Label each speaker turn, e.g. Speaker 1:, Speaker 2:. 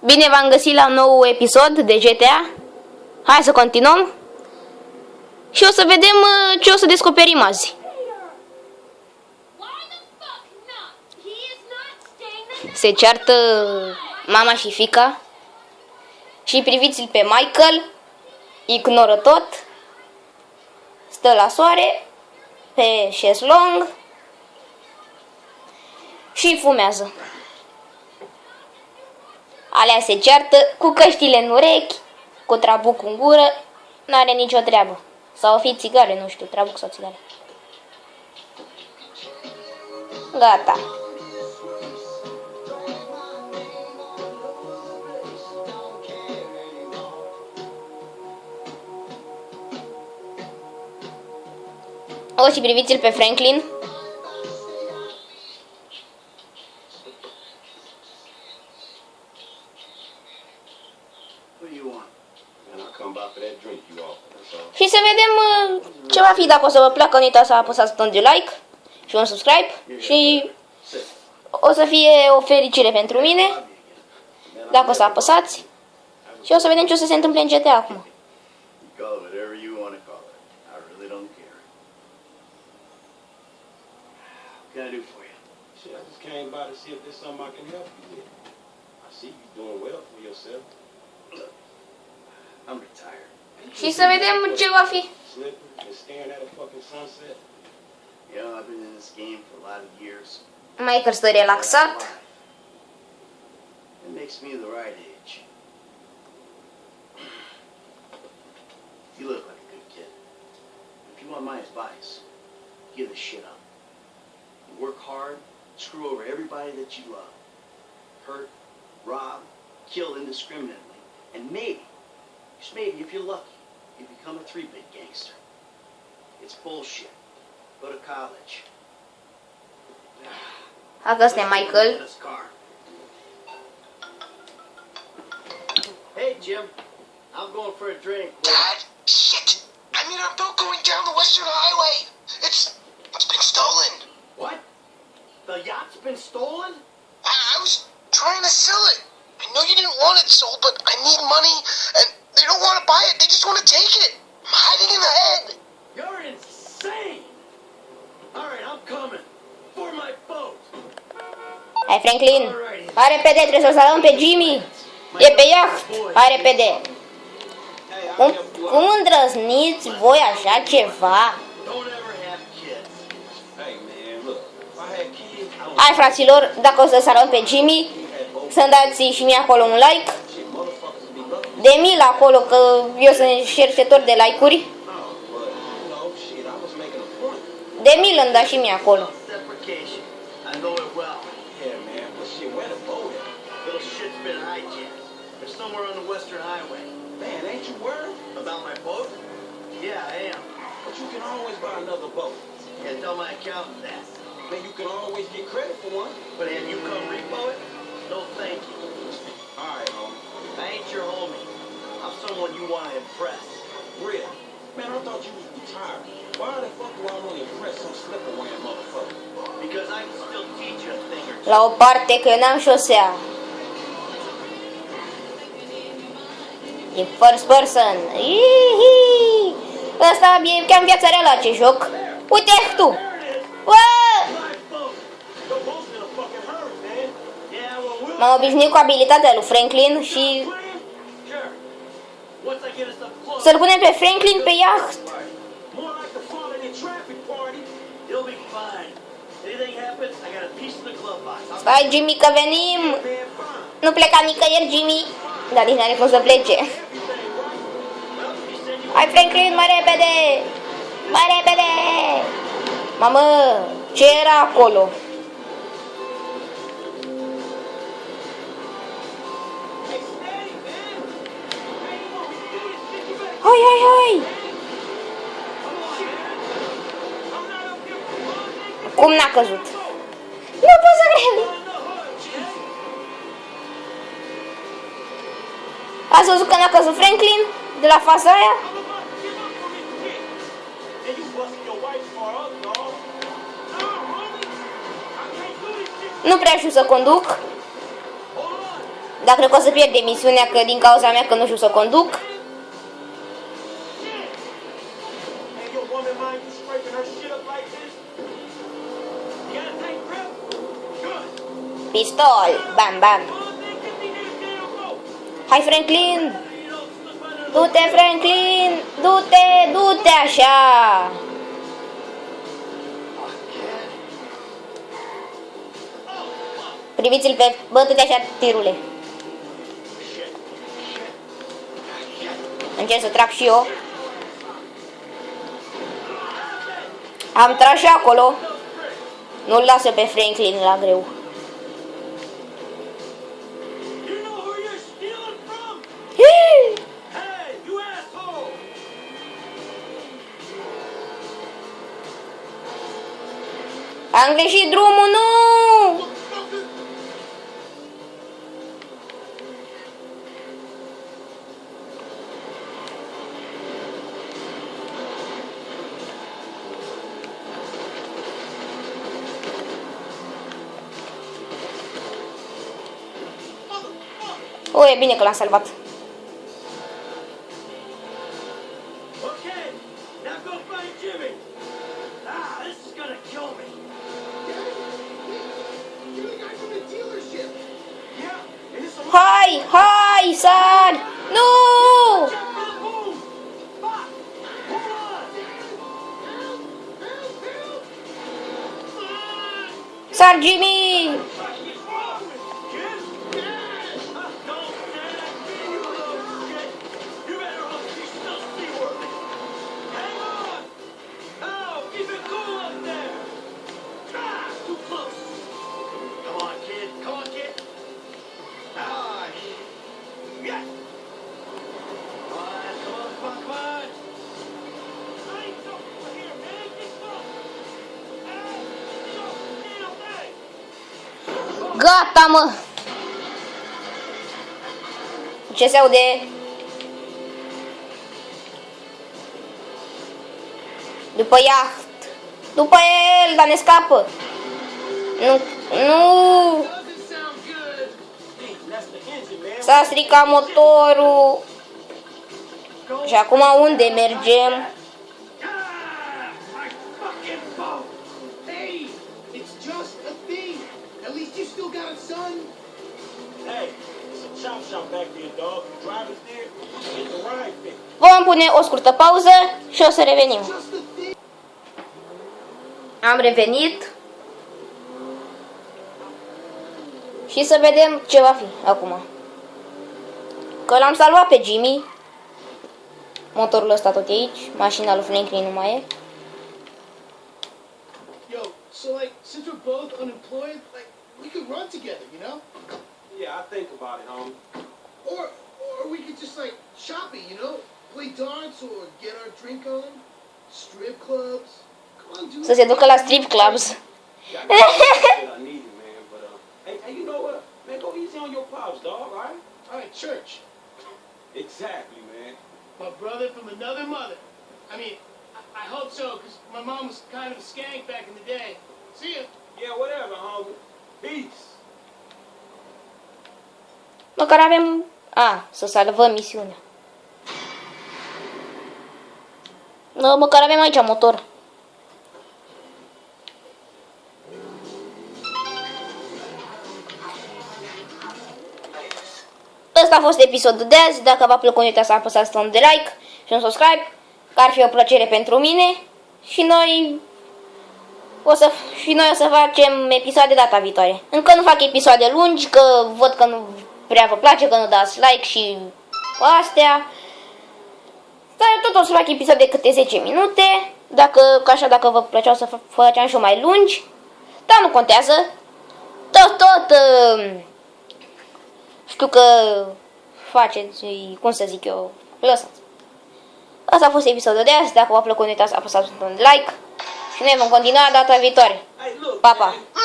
Speaker 1: Bine v-am găsit la un nou episod de GTA. Hai să continuăm. Și o să vedem ce o să descoperim azi. Se ceartă mama și fiica. Și priviți-l pe Michael. Ignoră tot. Stă la soare pe șezlong și fumează. Alea se ceartă cu căștile în urechi, cu trabuc în gură, n-are nicio treabă. Sau o fi țigare, nu știu, trabuc sau țigare. Gata. O, și priviți-l pe Franklin. Și să vedem ce va fi. Dacă o să vă placă, nu uitați să apăsați butonul de like și un subscribe. Și o să fie o fericire pentru mine dacă o să apăsați. Și o să vedem ce o să se întâmple în GTA acum.
Speaker 2: Can I do for you? Shit, I just came by to see if there's something I can help you with. I see you doing well for yourself. Look, I'm retired.
Speaker 1: Și să vedem ce va fi.
Speaker 2: Slipping and staring at a fucking sunset.
Speaker 3: Yeah, I've been in this game for a lot of years.
Speaker 1: Michael stă relaxat.
Speaker 3: It makes me the right age. You look like a good kid. If you want my advice, give this shit up. You work hard, screw over everybody that you love. Hurt, rob, kill indiscriminately. And maybe, just maybe if you're lucky, you become a 3-bit gangster. It's bullshit. Go to college.
Speaker 1: Asta e Michael.
Speaker 3: Hey Jim, I'm going for a drink.
Speaker 4: Dad, shit! I mean, I'm not going down the Western Highway. It's been stolen.
Speaker 3: What? The yacht's been stolen?
Speaker 4: I was trying to sell it. I know you didn't want it sold, but I need money, and they don't want to buy it. They just want to take it. I'm hiding in the head.
Speaker 3: You're insane! Alright, I'm coming. For my boat.
Speaker 1: Hai, Franklin. Hai repede, trebuie să-l salvăm pe Jimmy. E pe iaht. Hai repede. Cum îndrăzniți voi așa ceva?
Speaker 3: Don't ever have kids.
Speaker 2: Hey man, look, if I had kids, I would
Speaker 1: Hai, fraților, dacă o să salvăm pe Jimmy, să-mi dați și mie acolo un like.
Speaker 2: shit, motherfuckers would be lucky.
Speaker 1: De mil acolo, că eu sunt cercetător de like-uri.
Speaker 2: No, but you know, shit, I was making a point.
Speaker 1: De mil îmi dați și mie acolo.
Speaker 3: Deprecation. I know it well.
Speaker 2: Yeah, man, but shit, where the boat at?
Speaker 3: Little shit's been hijacked. They're somewhere on the Western Highway.
Speaker 2: Man, ain't you worried?
Speaker 3: About my boat? Yeah, I am.
Speaker 2: But you can always buy another boat.
Speaker 3: Yeah, tell my accountant that.
Speaker 2: Man, you can always get credit for one.
Speaker 3: But have you come repo it? No, thank you.
Speaker 2: Alright, homie.
Speaker 3: I ain't your homie. I'm someone you want to impress.
Speaker 2: Really? Man, I thought you was retired. Why the fuck do I want to impress some slipper-wearing motherfucker?
Speaker 3: Because I can still teach you a thing or two.
Speaker 1: La o parte, că eu n-am șosea. E first person. Ihi! Ăsta e ca în viața reală, ce joc. Uite tu! Uă!
Speaker 3: My boat! The boat's in a fucking hurry, man. Yeah, well, we'll...
Speaker 1: M-am obișnuit cu abilitatea lui Franklin și
Speaker 3: Sure. Once I get us up close,
Speaker 1: să-l punem pe Franklin pe iaht.
Speaker 3: more like the falling in traffic party. You'll be fine. Anything happens, I got a piece in the glove box.
Speaker 1: Stai, Jimmy, că venim!
Speaker 3: Man, fine.
Speaker 1: Nu pleca nicăieri, Jimmy. Dar nici n-are cum să plece.
Speaker 3: Everything right. Well, you said you...
Speaker 1: Hai, Franklin, mai repede! Mai repede! Mamă, ce era acolo?
Speaker 3: Hey, steady, man. Hey, you want me to do this shit? You better...
Speaker 1: Hai, hai, hai!
Speaker 3: Come on, man. I'm not up here for fun, nigga.
Speaker 1: Cum n-a căzut? Nu pot să cred!
Speaker 3: In the hood, shit.
Speaker 1: Ați văzut că n-a căzut Franklin? De la fața aia?
Speaker 3: I'm about to give up on this shit. And you busting your wife's car up, dog. No, homie. I can't do this shit.
Speaker 1: Nu prea știu să conduc.
Speaker 3: Hold on.
Speaker 1: Dar cred că o să pierd emisiunea că din cauza mea că nu știu să conduc.
Speaker 2: Hey, your woman mind you scraping her shit up like this? You got a tight grip? Good.
Speaker 1: Pistol. Bam, bam.
Speaker 2: Come on, then get me this damn rope.
Speaker 1: Hai, Franklin.
Speaker 2: You don't slip under the
Speaker 1: Du-te, Franklin. Du-te, du-te așa. Priviți-l pe bătute așa, tirule. Încerc să trag și eu. Am tras și acolo. Nu-l lasă pe Franklin la greu.
Speaker 2: You know who you're stealing from? Hey, you asshole!
Speaker 1: Am greșit drumul, nu! O, e bine că l-am salvat.
Speaker 2: Okay, now go find Jimmy. Ah, this is gonna kill me.
Speaker 4: You're the guy from the dealership.
Speaker 2: Yeah, and it's a
Speaker 1: Hai, hai, sari! Nu!
Speaker 2: Jump for the boom. Fuck! Hold on.
Speaker 1: Sar, Jimmy!
Speaker 2: Fuck is wrong with you, kid? No, Dad, I see you, little shit. You better hope she's still seaworthy. Hang on. Oh, keep it cool up there. Ah, too close. Come on, kid. Come on, kid. Ah, yeah. Come on, come on. I ain't something here, man. Get close.
Speaker 1: Gata, mă! Ce se aude? După iaht. După el, dar ne scapă. Nu, nu.
Speaker 4: Doesn't sound good.
Speaker 2: Hey, that's the engine, man.
Speaker 1: S-a stricat motorul. Și acum unde mergem?
Speaker 2: Ah, my fucking boat.
Speaker 4: Hey, it's just a thing. At least you still got a son.
Speaker 2: Hey, it's a chop shop back there, dog. You drive us there, get the ride fixed.
Speaker 1: Vom pune o scurtă pauză și o să revenim.
Speaker 4: Just a thing.
Speaker 1: Am revenit. Și să vedem ce va fi acum. Că l-am salvat pe Jimmy. Motorul ăsta tot e aici. Mașina lui Franklin nu mai e.
Speaker 4: Yo, so like, since we're both unemployed, like, we could run together, you know?
Speaker 2: Yeah, I think about it, homie.
Speaker 4: Or we could just like shop it, you know? Play darts or get our drink on. Strip clubs. Come on, dude.
Speaker 1: Să se ducă la strip clubs.
Speaker 2: Yeah, I got shit I needed, man. But hey, you know what? Man, go easy on your pops, dog. All right?
Speaker 4: All right, church.
Speaker 2: Exactly, man.
Speaker 4: My brother from another mother. I mean, I hope so, because my mom was kind of a skank back in the day. See ya.
Speaker 2: Yeah, whatever, homie. Peace.
Speaker 1: Măcar avem... să salvăm misiunea. Măcar avem aici motor. Ăsta a fost episodul de azi. Dacă v-a plăcut, nu uitați să apăsați butonul de like și un subscribe, că ar fi o plăcere pentru mine. Și noi o să facem episoade data viitoare. Încă nu fac episoade lungi, că văd că nu prea vă place, că nu dați like și astea. Dar eu tot o să fac episoade de câte 10 minute. Dacă vă plăceau să faceam și eu mai lungi. Dar nu contează. Știu că faceți, cum să zic eu, lăsați. Asta a fost episodul de azi. Dacă v-a plăcut, nu uitați să apăsați butonul de like. Și noi vom continua data viitoare.
Speaker 2: Hey, look,
Speaker 1: Pa, pa!
Speaker 2: man.